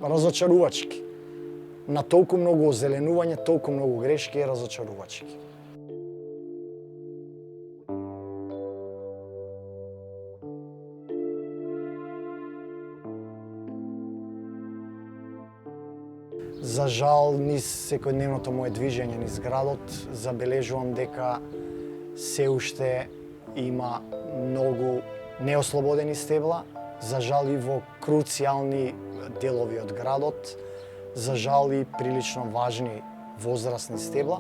разочарувачки. На толку многу озеленување, толку многу грешки е разочарувачки. За жал, низ секојдневното мое движење низ градот, забележувам дека се уште има многу неослободени стебла, за жал и во круцијални делови од градот, за жал и прилично важни возрастни стебла.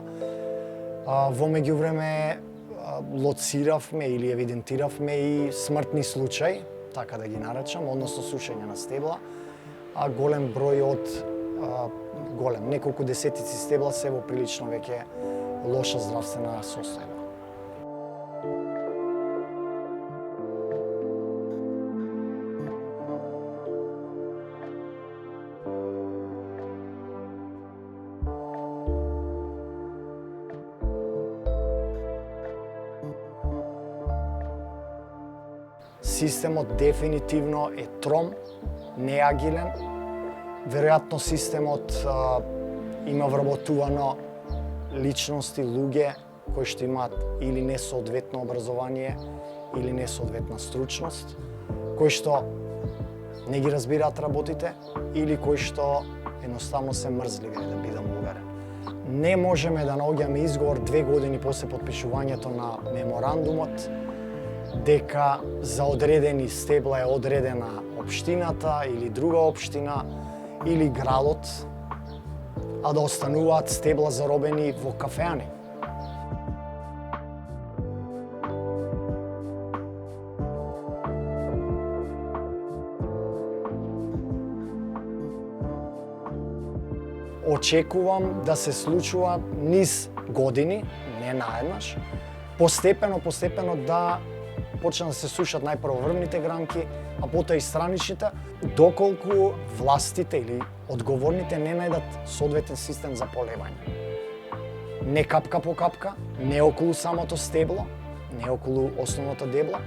Во меѓувреме лоциравме или евидентиравме и смртни случаи, така да ги наречам, односно сушење на стебла, а голем број од неколку десетици стебла се во прилично веќе лоша здравствена состојба. Системот дефинитивно е тром, неагилен. Веројатно системот има вработувано личности, луѓе кои што имаат или несоодветно образование, или несоодветна стручност, кои што не ги разбираат работите, или кои што едноставно се мрзливи, да бидам уверен. Не можеме да наоѓаме изговор 2 години после потпишувањето на меморандумот дека за одредени стебла е одредена општината или друга општина или градот, а да остануваат стебла заробени во кафеани. Очекувам да се случува низ години, не наеднаш, постепено да почнат да се сушат најпрво врвните гранки, а потоа и страничните, доколку властите или одговорните не најдат соодветен систем за поливање. Не капка по капка, не околу самото стебло, не околу основното дебло,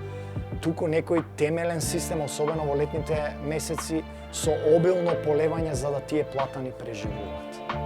туку некој темелен систем, особено во летните месеци, со обилно полевање за да тие платани преживуваат.